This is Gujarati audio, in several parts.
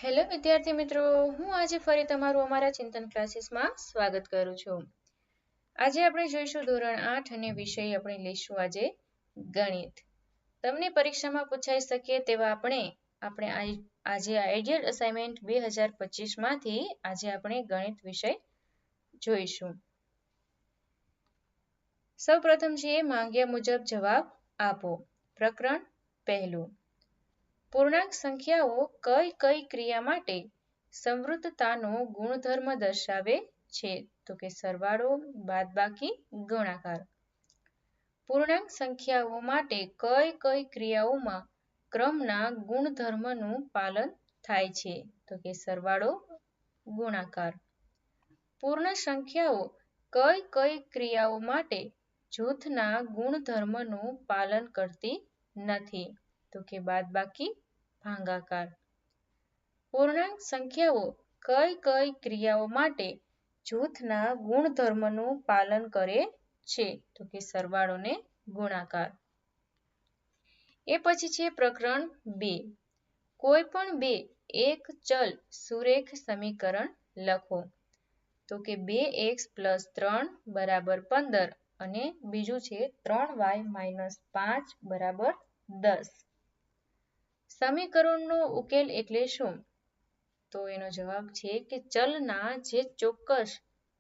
હેલો વિદ્યાર્થી મિત્રો, હું આજે ફરી તમારું અમારા ચિંતન ક્લાસીસમાં સ્વાગત કરું છું. આજે આપણે જોઈશું ધોરણ 8 અને વિષય આપણે લઈશું આજે ગણિત. તમને પરીક્ષામાં પૂછાઈ શકે તેવા આપણે આજે આઈડિયલ અસાઇનમેન્ટ 2025 માંથી આજે આપણે ગણિત વિષય જોઈશું. સૌપ્રથમ છે માંગ્યા મુજબ જવાબ આપો. પ્રકરણ પહેલું. પૂર્ણાંક સંખ્યાઓ કઈ કઈ ક્રિયા માટે સંવૃતતાનો ગુણધર્મ દર્શાવે છે? તો કે સરવાળો, બાદબાકી, ગુણાકાર. પૂર્ણાંક સંખ્યાઓ માટે કઈ કઈ ક્રિયાઓમાં ક્રમના ગુણધર્મનું પાલન થાય છે? તો કે સરવાળો, ગુણાકાર. પૂર્ણ સંખ્યાઓ કઈ કઈ ક્રિયાઓ માટે જૂથના ગુણધર્મનું પાલન કરતી નથી? તો કે બાદબાકી, ભાગાકાર. પૂર્ણાંક સંખ્યાઓ કઈ કઈ ક્રિયાઓ માટે જૂથના ગુણધર્મનું પાલન કરે છે? તો કે સરવાળો ને ગુણાકાર. એ પછી છે પ્રકરણ 2. કોઈ પણ બે એક ચલ સુરેખ સમીકરણ લખો. તો કે 2x + 3 = 15 અને બીજું છે 3y - 5 = 10. સમીકરણનો ઉકેલ એટલે શું? તો એનો જવાબ છે કે ચલના જે ચોક્કસ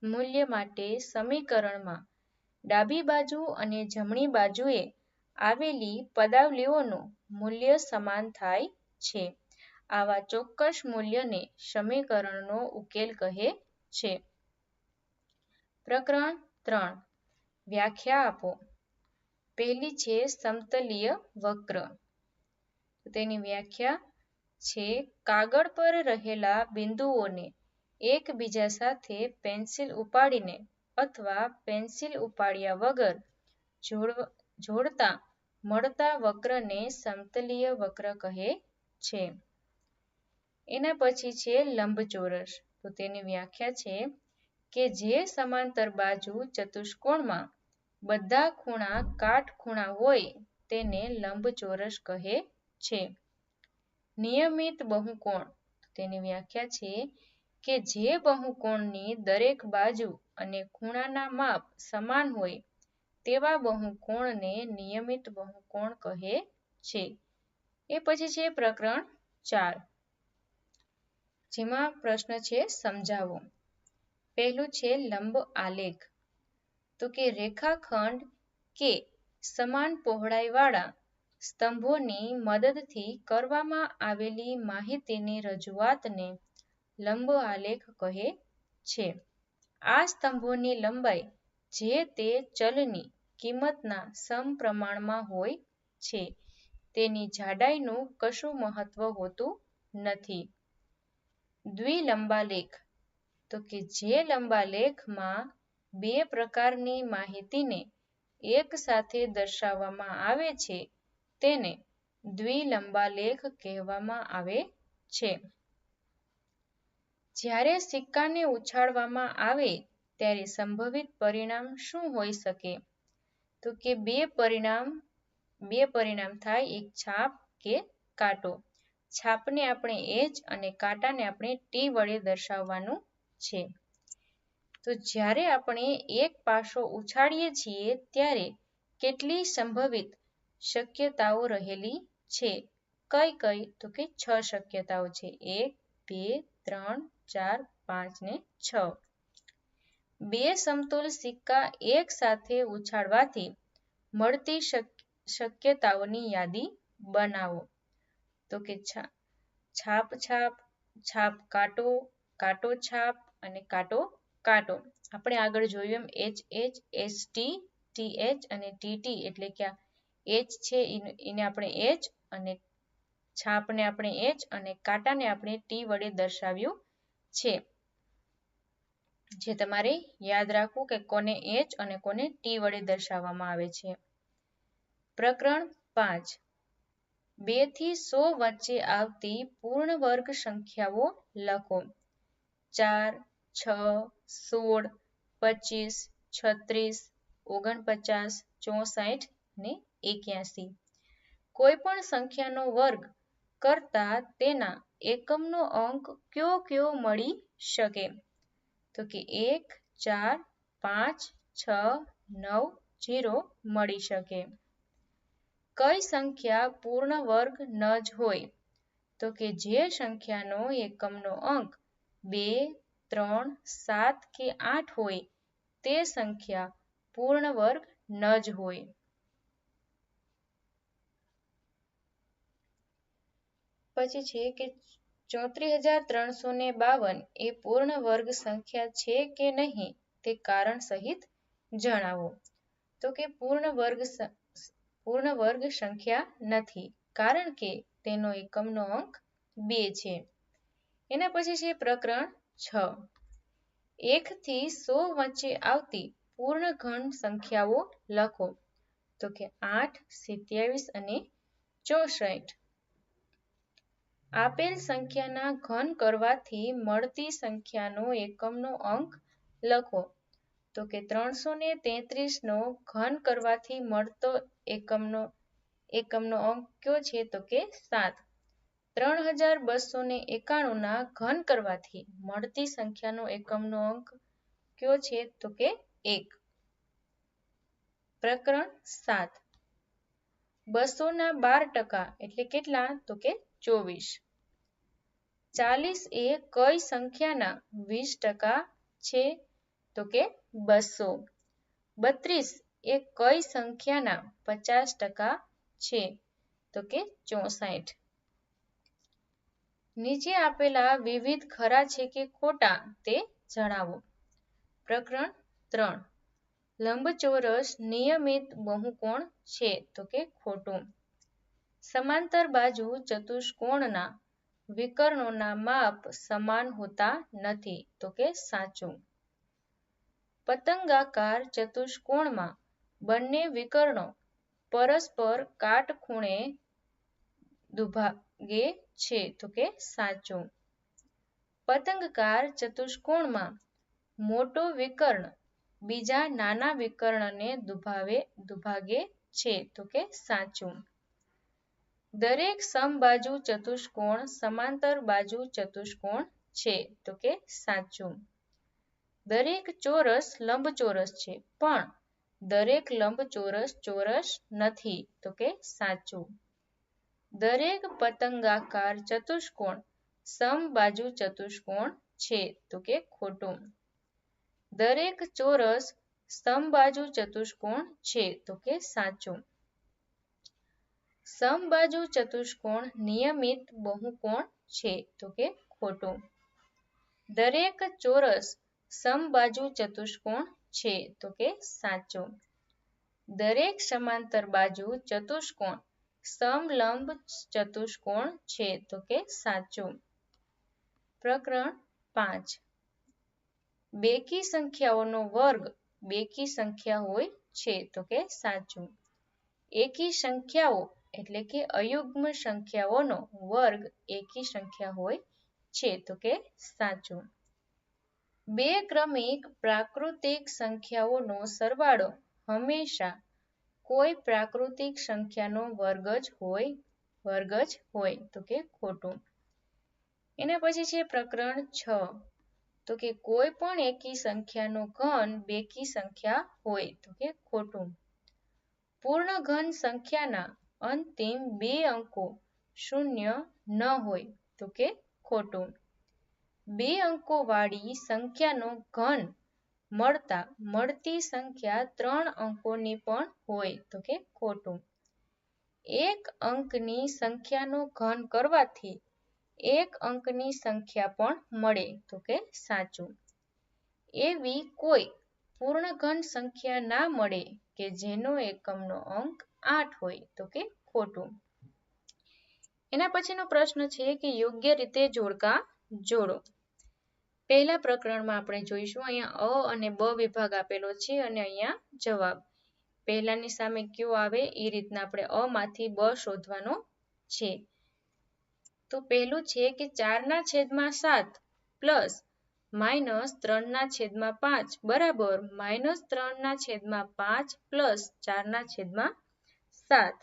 મૂલ્ય માટે સમીકરણમાં ડાબી બાજુ અને જમણી બાજુએ આવેલી પદાવલીઓનું મૂલ્ય સમાન થાય છે. આવા ચોક્કસ મૂલ્યને સમીકરણનો ઉકેલ કહે છે. પ્રકરણ 3. વ્યાખ્યા આપો. પહેલી છે સમતલીય વક્ર. તેની વ્યાખ્યા છે કાગળ પર રહેલા બિંદુઓને એકબીજા સાથે પેન્સિલ ઉપાડીને અથવા પેન્સિલ ઉપાડ્યા વગર જોડતા મળતા વક્રને સમતલીય વક્ર કહે છે. એના પછી છે લંબચોરસ. તો તેની વ્યાખ્યા છે કે જે સમાંતર બાજુ ચતુષ્કોણમાં બધા ખૂણા કાટખૂણા હોય તેને લંબચોરસ કહે છે. નિયમિત બહુકોણ. તેની વ્યાખ્યા છે કે જે બહુકોણની દરેક બાજુ અને ખૂણાના માપ સમાન હોય તેવા બહુકોણને નિયમિત બહુકોણ કહે છે. એ પછી છે પ્રકરણ 4. જેમાં પ્રશ્ન છે સમજાવો. પહેલું છે લંબ આલેખ. તો કે રેખાખંડ કે સમાન પહોળાઈવાળા સ્તંભોની મદદથી કરવામાં આવેલી માહિતીની રજૂઆતને લંબ આલેખ કહે છે. આ સ્તંભોની લંબાઈ જે તે ચલની કિંમતના સમપ્રમાણમાં હોય છે તેની જાડાઈનું કશું મહત્વ હોતું નથી. દ્વિલંબાલેખ. તો કે જે લંબાલેખમાં બે પ્રકારની માહિતીને એક સાથે દર્શાવવામાં આવે છે તેને દ્વિલંબાલેખ કહેવામાં આવે છે. જ્યારે સિક્કાને ઉછાળવામાં આવે ત્યારે સંભવિત પરિણામ શું હોઈ શકે? તો કે બે પરિણામ થાય, એક છાપ કે કાંટો. છાપને આપણે H અને કાંટાને આપણે T વડે દર્શાવવાનું છે. તો જ્યારે આપણે એક પાસો ઉછાળીએ છીએ ત્યારે કેટલી સંભવિત શક્યતાઓ રહેલી છે? કઈ કઈ? તો કે 6 શક્યતાઓ છે. 1, 2, 3, 4, 5 ને 6. બે સમતોલ સિક્કા એક સાથે ઉછાળવાથી મળતી શક્યતાઓની યાદી બનાવો. તો કે છાપ છાપ, છાપ કાંટો, કાંટો છાપ અને કાંટો કાંટો. આપણે આગળ જોયું એમ HH, ST, TH અને TT એટલે કે H છે એને આપણે H અને છાપને આપણે H અને કાંટાને આપણે T વડે દર્શાવ્યું છે. જે તમારે યાદ રાખવું કે કોને H અને કોને T વડે દર્શાવવામાં આવે છે. પ્રકરણ 5. 2 થી 100 વચ્ચે આવતી પૂર્ણ વર્ગ સંખ્યાઓ લખો. 4, 6, 16, 25, 36, 49, 64 અને 81. કોઈ પણ સંખ્યાનો વર્ગ કરતા તેના એકમનો અંક કયો મળી શકે? તો કે 1, 4, 5, 6, 9, 0 મળી શકે. કઈ સંખ્યા પૂર્ણ વર્ગ ન જ હોય? તો કે જે સંખ્યાનો એકમનો અંક 2, 3, 7 કે 8 હોય તે સંખ્યા પૂર્ણ વર્ગ ન જ હોય. પછી છે કે 34,352 એ પૂર્ણ વર્ગ સંખ્યા છે કે નહીં તે કારણ સહિત જણાવો. તો કે પૂર્ણ વર્ગ સંખ્યા નથી, કારણ કે તેનો એકમનો અંક 2 છે. એના પછી છે પ્રકરણ 6. 1 થી 100 વચ્ચે આવતી પૂર્ણ ઘન સંખ્યાઓ લખો. તો કે 8, 27 અને 64. આપેલ સંખ્યાના ઘન કરવાથી મળતી સંખ્યાનો એકમનો અંક લખો. તો કે 333 નો ઘન કરવાથી મળતો એકમનો અંક કયો છે? તો કે 7. 3291 ના ઘન કરવાથી મળતી સંખ્યાનો એકમનો અંક કયો છે? તો કે 1. પ્રકરણ 7. 200 ના 12% એટલે કેટલા? તો કે 24. 40 એ કઈ સંખ્યાના 20% છે? તો કે 200. 32 એ કઈ સંખ્યાના 50% છે? તો કે 64. નીચે આપેલા વિવિધ ખરા છે કે ખોટા તે જણાવો. પ્રકરણ 3. લંબચોરસ નિયમિત બહુકોણ છે? તો કે ખોટું. સમાંતર બાજુ ચતુષ્કોણના વિકર્ણોના માપ સમાન હોતા નથી. તો કે સાચું. પતંગાકાર ચતુષ્કોણમાં બંને વિકર્ણો પરસ્પર કાટખૂણે દુભાગે છે. તો કે સાચું. પતંગાકાર ચતુષ્કોણમાં મોટો વિકર્ણ બીજા નાના વિકર્ણને દુભાગે છે. તો કે સાચું. દરેક સમબાજુ ચતુષ્કોણ સમાંતર બાજુ ચતુષ્કોણ છે. તો કે સાચું. દરેક ચોરસ લંબચોરસ છે, પણ દરેક લંબચોરસ ચોરસ નથી. તો કે સાચું. દરેક પતંગાકાર ચતુષ્કોણ સમબાજુ ચતુષ્કોણ છે. તો કે ખોટું. દરેક ચોરસ સમબાજુ ચતુષ્કોણ છે. તો કે સાચું. સમબાજુ ચતુષ્કોણ નિયમિત બહુકોણ છે. તો કે ખોટું. દરેક ચોરસ સમબાજુ ચતુષ્કોણ છે. તો કે સાચું. દરેક સમાંતર બાજુ ચતુષ્કોણ સમલંબ ચતુષ્કોણ છે. તો કે સાચું. પ્રકરણ 5. બેકી સંખ્યાઓનો વર્ગ બેકી સંખ્યા હોય છે. તો કે સાચું. એકી સંખ્યાઓ એટલે કે અયુગ્મ સંખ્યાઓનો વર્ગ એકી સંખ્યા હોય છે. તો કે સાચું. બે ક્રમિક પ્રાકૃતિક સંખ્યાઓનો સરવાળો હંમેશા કોઈ પ્રાકૃતિક સંખ્યાનો વર્ગ જ હોય. તો કે ખોટું. એના પછી છે પ્રકરણ 6. તો કે કોઈ પણ એકી સંખ્યાનો ઘન બેકી સંખ્યા હોય. તો કે ખોટું. પૂર્ણ ઘન સંખ્યાના અંતિમ 2 અંકો શૂન્ય ન હોય. તો કે ખોટું. 2 અંકો વાળી સંખ્યાનો ઘન મળતી સંખ્યા 3 અંકોની પણ હોય. તો કે ખોટું. 1 અંકની સંખ્યાનો ઘન કરવાથી 1 અંકની સંખ્યા પણ મળે. તો કે સાચું. એવી કોઈ પૂર્ણ ઘન સંખ્યા ના મળે કે જેનો એકમનો અંક 8 હોય. તો કે ખોટું. એના પછીનો પ્રશ્ન છે કે યોગ્ય રીતે જોડકા જોડો. પહેલા પ્રકરણમાં આપણે જોઈશું અહીંયા અ અને બ વિભાગ આપેલો છે અને અહીંયા જવાબ. પહેલાની સામે કયો આવે એ રીતના આપણે અ માંથી બ શોધવાનો છે. તો પહેલું છે કે 4/7 પ્લસ -3/5 બરાબર -3/5 પ્લસ 4/7.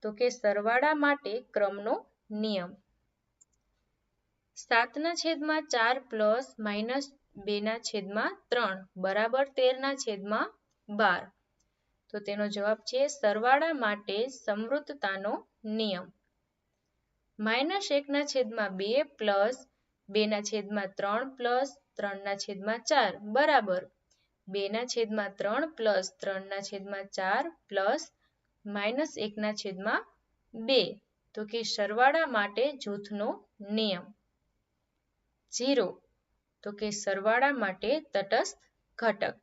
તો કે સરવાળા માટે ક્રમનો નિયમ. 7/4 પ્લસ માઇનસ 2/3 બરાબર 13/12. તો તેનો જવાબ છે સરવાળા માટે સમૃદ્ધતાનો નિયમ. -1/2 પ્લસ 2/3 પ્લસ 3/4 બરાબર 2/3 પ્લસ 3/4 પ્લસ -1/2. તો કે સરવાળા માટે જૂથનો નિયમ. 0 તો કે સરવાળા માટે તટસ્થ ઘટક.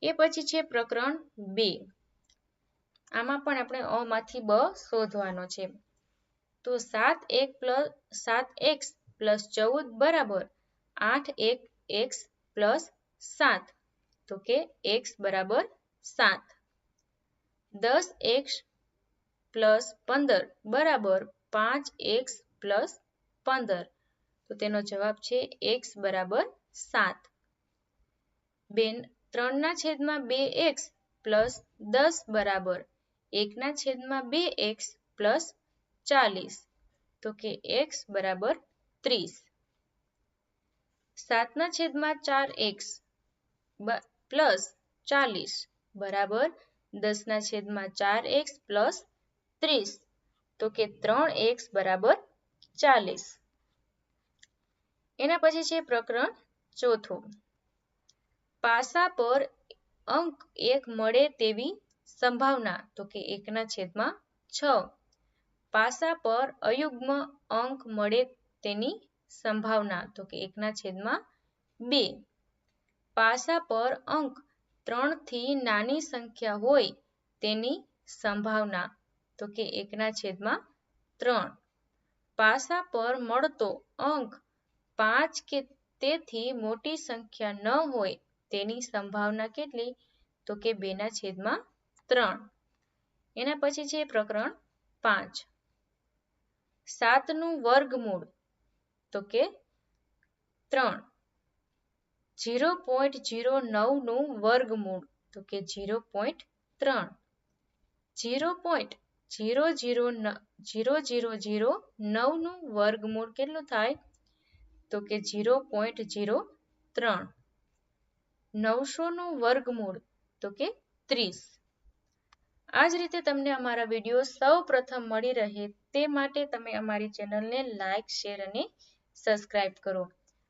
એ પછી છે પ્રકરણ 2. આમાં પણ આપણે અ માંથી બ શોધવાનો છે. તો 7x પ્લસ 14 બરાબર 8x પ્લસ 7. તો કે x બરાબર 7. 10x પ્લસ 15 બરાબર 5x પ્લસ 15. તો તેનો જવાબ છે x બરાબર 7. 3/2x પ્લસ 10 બરાબર 1/2x પ્લસ 40. તો કે x બરાબર 30. 7/4x પ્લસ 40 બરાબર 10/4x પ્લસ 30. તો કે 3x બરાબર 40. એના પછી છે પ્રકરણ 4. પાસા પર અંક 1 મળે તેવી સંભાવના. તો કે 1/6. પાસા પર અયુગ્મ અંક મળે તેની સંભાવના. તો કે 1/2. પાસા પર અંક 3 થી નાની સંખ્યા હોય તેની સંભાવના. તો કે 1/3. પાસા પર મળતો અંક 5 કે તેથી મોટી સંખ્યા ન હોય તેની સંભાવના કેટલી? તો કે 2/3. એના પછી છે પ્રકરણ 5. 7 નું વર્ગમૂળ. તો કે 3. 0.09 નું વર્ગમૂળ. તો કે 0.3. 0.00009 નું વર્ગમૂળ કેટલું થાય? તો કે 0.03. 900 નું વર્ગમૂળ. તો કે 30. આ જ રીતે તમને અમારા વિડીયો સૌ પ્રથમ મળી રહે તે માટે તમે અમારી ચેનલને લાઈક, શેર અને સબસ્ક્રાઇબ કરો.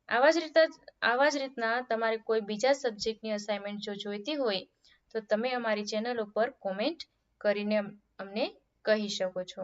આવા જ રીતના તમારે કોઈ બીજા સબ્જેક્ટની અસાઇનમેન્ટ જો જોઈતી હોય તો તમે અમારી ચેનલ ઉપર કોમેન્ટ કરીને અમને કહી શકો છો.